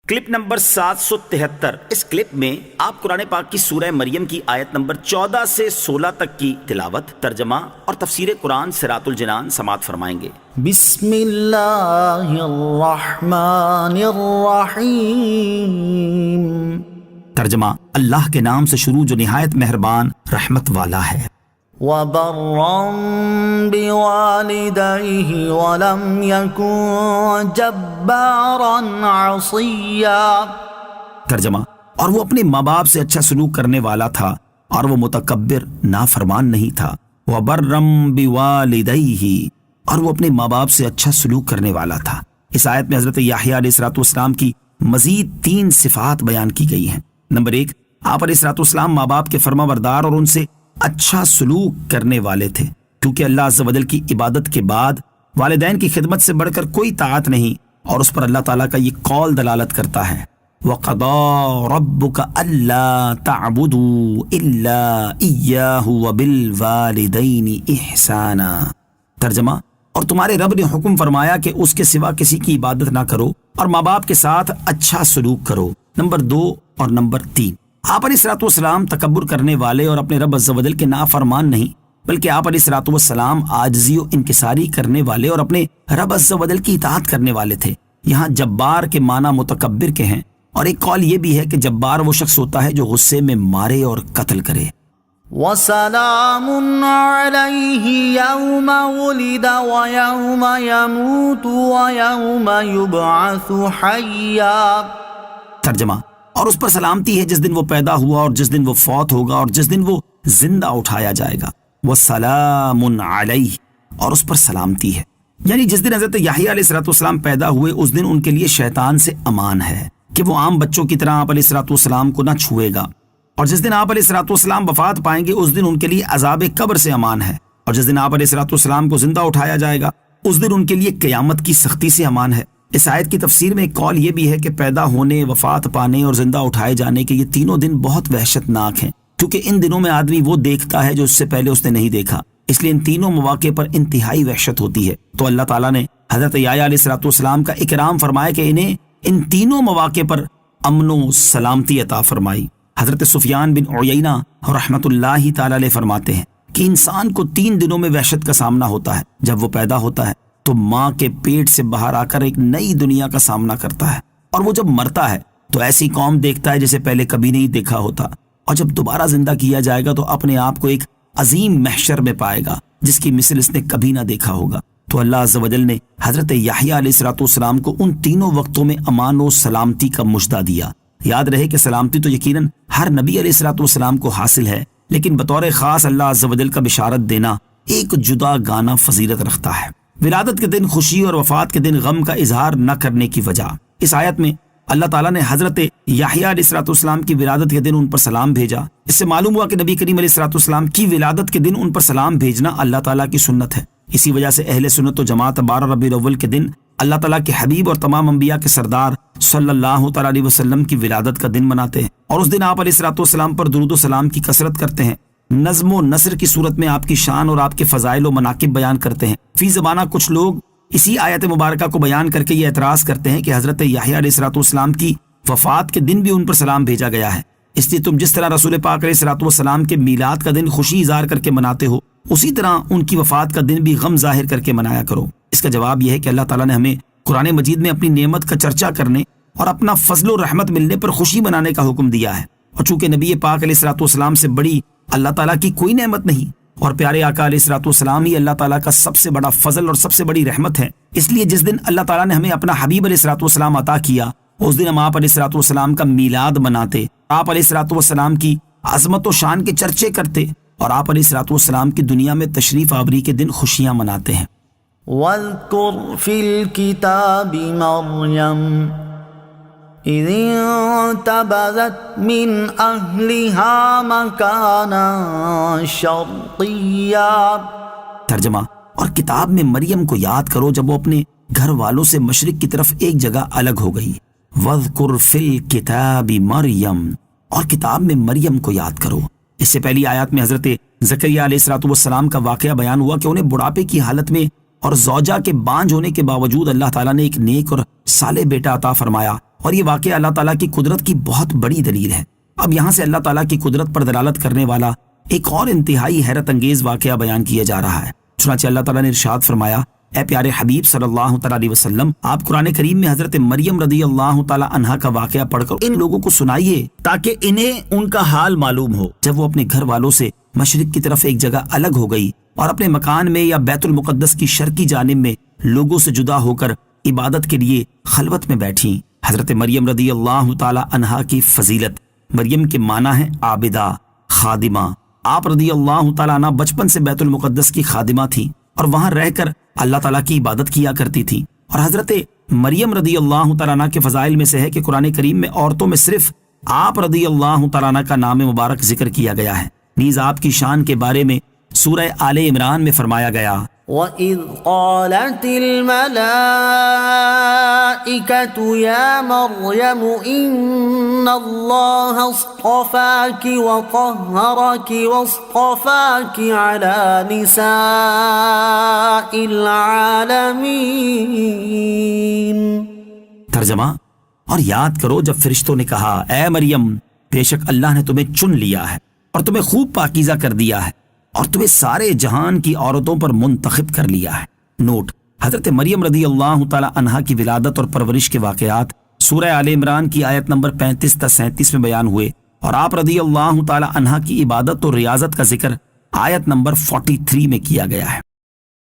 Clip number 773۔ اس clip میں آپ قرآن پاک کی سورہ مریم کی آیت نمبر 14 سے 16 تک کی تلاوت، ترجمہ اور تفسیر قرآن صراط الجنان سماعت فرمائیں گے۔ بسم اللہ الرحمن الرحیم۔ ترجمہ، اللہ کے نام سے شروع جو نہایت مہربان رحمت والا ہے۔ وَبَرًّا بِوَالِدَيْهِ وَلَمْ يَكُنْ جَبَّارًا عَصِيًّا۔ ترجمہ، اور وہ اپنے ماں باپ سے اچھا سلوک کرنے والا تھا اور وہ متکبر نافرمان نہیں تھا۔ وَبَرًّا بِوَالِدَيْهِ، اور وہ اپنے ماں باپ سے اچھا سلوک کرنے والا تھا۔ اس آیت میں حضرت یحییٰ علیہ السلام کی مزید 3 صفات بیان کی گئی ہیں۔ نمبر 1، آپ علیہ السلام ماں باپ کے فرما بردار اور ان سے اچھا سلوک کرنے والے تھے، کیونکہ اللہ عز و جل کی عبادت کے بعد والدین کی خدمت سے بڑھ کر کوئی طاعت نہیں، اور اس پر اللہ تعالیٰ کا یہ قول دلالت کرتا ہے، وَقَضَىٰ رَبُّكَ أَلَّا تَعْبُدُوا إِلَّا إِيَّاهُ وَبِالْوَالِدَيْنِ إِحْسَانًا۔ ترجمہ، اور تمہارے رب نے حکم فرمایا کہ اس کے سوا کسی کی عبادت نہ کرو اور ماں باپ کے ساتھ اچھا سلوک کرو۔ نمبر 2 اور نمبر 3، آپ علیہ السلام تکبر کرنے والے اور اپنے رب عز و جل کے نافرمان نہیں، بلکہ آپ علیہ السلام عاجزی و انکساری کرنے والے اور اپنے رب عز و جل کی اطاعت کرنے والے تھے۔ یہاں جبار کے معنی متکبر کے ہیں، اور ایک قول یہ بھی ہے کہ جبار وہ شخص ہوتا ہے جو غصے میں مارے اور قتل کرے۔ وَسَلَامٌ عَلَيْهِ يَوْمَ وُلِدَ وَيَوْمَ يَمُوتُ وَيَوْمَ يُبْعَثُ حَيًّا۔ ترجمہ، اور اس پر سلامتی ہے جس دن وہ پیدا ہوا اور جس دن وہ فوت ہوگا اور جس دن وہ زندہ اٹھایا جائے گا۔ وَسَلَامٌ عَلَيْهِ، اور اس پر سلامتی ہے، یعنی جس دن حضرت یحییٰ علیہ السلام پیدا ہوئے اس دن ان کے لیے شیطان سے امان ہے کہ وہ عام بچوں کی طرح آپ علیہ السلام کو نہ چھوئے گا، اور جس دن آپ علیہ السلام وفات پائیں گے اس دن ان کے لیے عذاب قبر سے امان ہے، اور جس دن آپ علیہ السلام کو زندہ اٹھایا جائے گا اس دن ان کے لیے قیامت کی سختی سے امان ہے۔ اس آیت کی تفسیر میں ایک قول یہ بھی ہے کہ پیدا ہونے، وفات پانے اور زندہ اٹھائے جانے کے یہ تینوں دن بہت وحشت ناک ہیں، کیونکہ ان دنوں میں آدمی وہ دیکھتا ہے جو اس سے پہلے اس نے نہیں دیکھا، اس لیے ان تینوں مواقع پر انتہائی وحشت ہوتی ہے۔ تو اللہ تعالیٰ نے حضرت یحییٰ علیہ السلام کا اکرام فرمایا کہ انہیں ان تینوں مواقع پر امن و سلامتی عطا فرمائی۔ حضرت سفیان بن عیینہ رحمۃ اللہ تعالی علیہ فرماتے ہیں کہ انسان کو 3 دنوں میں وحشت کا سامنا ہوتا ہے۔ جب وہ پیدا ہوتا ہے تو ماں کے پیٹ سے باہر آ کر ایک نئی دنیا کا سامنا کرتا ہے، اور وہ جب مرتا ہے تو ایسی قوم دیکھتا ہے جسے پہلے کبھی نہیں دیکھا ہوتا، اور جب دوبارہ زندہ کیا جائے گا تو اپنے آپ کو ایک عظیم محشر میں پائے گا جس کی مثل اس نے کبھی نہ دیکھا ہوگا۔ تو اللہ عز و جل نے حضرت یحییٰ علیہ السلام کو ان تینوں وقتوں میں امان و سلامتی کا مژدہ دیا۔ یاد رہے کہ سلامتی تو یقیناً ہر نبی علیہ السلام کو حاصل ہے، لیکن بطور خاص اللہ عز و جل کا بشارت دینا ایک جدا گانا فضیلت رکھتا ہے۔ ولادت کے دن خوشی اور وفات کے دن غم کا اظہار نہ کرنے کی وجہ، اس آیت میں اللہ تعالیٰ نے حضرت یحییٰ علیہ السلام کی ولادت کے دن ان پر سلام بھیجا۔ اس سے معلوم ہوا کہ نبی کریم علیہ السلام کی ولادت کے دن ان پر سلام بھیجنا اللہ تعالیٰ کی سنت ہے۔ اسی وجہ سے اہل سنت و جماعت 12 ربیع الاول کے دن اللہ تعالیٰ کے حبیب اور تمام انبیاء کے سردار صلی اللہ تعالیٰ علیہ وسلم کی ولادت کا دن مناتے ہیں، اور اس دن آپ علیہ السلام پر درود و سلام کی کثرت کرتے ہیں، نظم و نثر کی صورت میں آپ کی شان اور آپ کے فضائل و مناقب بیان کرتے ہیں۔ فی زمانہ کچھ لوگ اسی آیت مبارکہ کو بیان کر کے یہ اعتراض کرتے ہیں کہ حضرت یحییٰ علیہ السلام کی وفات کے دن بھی ان پر سلام بھیجا گیا ہے، اس لیے تم جس طرح رسول پاک علیہ السلام کے میلاد کا دن خوشی اظہار کر کے مناتے ہو، اسی طرح ان کی وفات کا دن بھی غم ظاہر کر کے منایا کرو۔ اس کا جواب یہ ہے کہ اللہ تعالیٰ نے ہمیں قرآن مجید میں اپنی نعمت کا چرچا کرنے اور اپنا فضل و رحمت ملنے پر خوشی منانے کا حکم دیا ہے، اور چونکہ نبی پاک علیہ السلام سے بڑی اللہ تعالیٰ کی کوئی نعمت نہیں، اور پیارے آقا علیہ السلام ہی اللہ تعالیٰ کا سب سے بڑا فضل اور سب سے بڑی رحمت ہے، اس لیے جس دن اللہ تعالیٰ نے ہمیں اپنا حبیب علیہ السلام عطا کیا اس دن ہم آپ علیہ السلام کا میلاد مناتے، آپ علیہ السلام کی عظمت و شان کے چرچے کرتے، اور آپ علیہ السلام کی دنیا میں تشریف آوری کے دن خوشیاں مناتے ہیں۔ وَاذْكُرْ فِي الْكِتَابِ مَرْيَمَ إِذِ انتَبَذَتْ مِنْ أَهْلِهَا مَكَانًا شَرْقِيًّا۔ ترجمہ، اور کتاب میں مریم کو یاد کرو جب وہ اپنے گھر والوں سے مشرق کی طرف ایک جگہ الگ ہو گئی۔ وَاذْكُرْ فِي الْكِتَابِ مَرْيَمَ، اور کتاب میں مریم کو یاد کرو۔ اس سے پہلی آیات میں حضرت زکریا علیہ السلام کا واقعہ بیان ہوا کہ انہیں بڑھاپے کی حالت میں اور زوجہ کے بانجھ ہونے کے باوجود اللہ تعالیٰ نے ایک نیک اور صالح بیٹا عطا فرمایا، اور یہ واقعہ اللہ تعالیٰ کی قدرت کی بہت بڑی دلیل ہے۔ اب یہاں سے اللہ تعالیٰ کی قدرت پر دلالت کرنے والا ایک اور انتہائی حیرت انگیز واقعہ بیان کیا جا رہا ہے۔ چنانچہ اللہ تعالیٰ نے ارشاد فرمایا، اے پیارے حبیب صلی اللہ تعالیٰ علیہ وسلم، آپ قرآن کریم میں حضرت مریم رضی اللہ تعالیٰ عنہا کا واقعہ پڑھ کر ان لوگوں کو سنائیے تاکہ انہیں ان کا حال معلوم ہو جب وہ اپنے گھر والوں سے مشرق کی طرف ایک جگہ الگ ہو گئی اور اپنے مکان میں یا بیت المقدس کی شرقی جانب میں لوگوں سے جدا ہو کر عبادت کے لیے خلوت میں بیٹھیں۔ حضرت مریم رضی اللہ تعالیٰ عنہا کی فضیلت، مریم کے معنی ہے عابدہ، خادمہ۔ آپ رضی اللہ تعالیٰ عنہ بچپن سے بیت المقدس کی خادمہ تھی اور وہاں رہ کر اللہ تعالیٰ کی عبادت کیا کرتی تھی۔ اور حضرت مریم رضی اللہ تعالیٰ عنہ کے فضائل میں سے ہے کہ قرآن کریم میں عورتوں میں صرف آپ رضی اللہ تعالیٰ عنہ کا نام مبارک ذکر کیا گیا ہے۔ نیز آپ کی شان کے بارے میں سورہ آل عمران میں فرمایا گیا، وَإِذْ قَالَتِ الْمَلَائِكَةُ يَا مَرْيَمُ إِنَّ اللَّهَ اصْطَفَاكِ وَطَهَّرَكِ وَاصْطَفَاكِ عَلَى نِسَاءِ الْعَالَمِينَ۔ ترجمہ، اور یاد کرو جب فرشتوں نے کہا، اے مریم، بے شک اللہ نے تمہیں چن لیا ہے اور تمہیں خوب پاکیزہ کر دیا ہے اور تمہیں سارے جہان کی عورتوں پر منتخب کر لیا ہے۔ نوٹ، حضرت مریم رضی اللہ تعالی عنہا کی ولادت اور پرورش کے واقعات سورہ آل عمران کی آیت نمبر 35 تا 37 میں بیان ہوئے، اور آپ رضی اللہ تعالی عنہا کی عبادت اور ریاضت کا ذکر آیت نمبر 43 میں کیا گیا ہے۔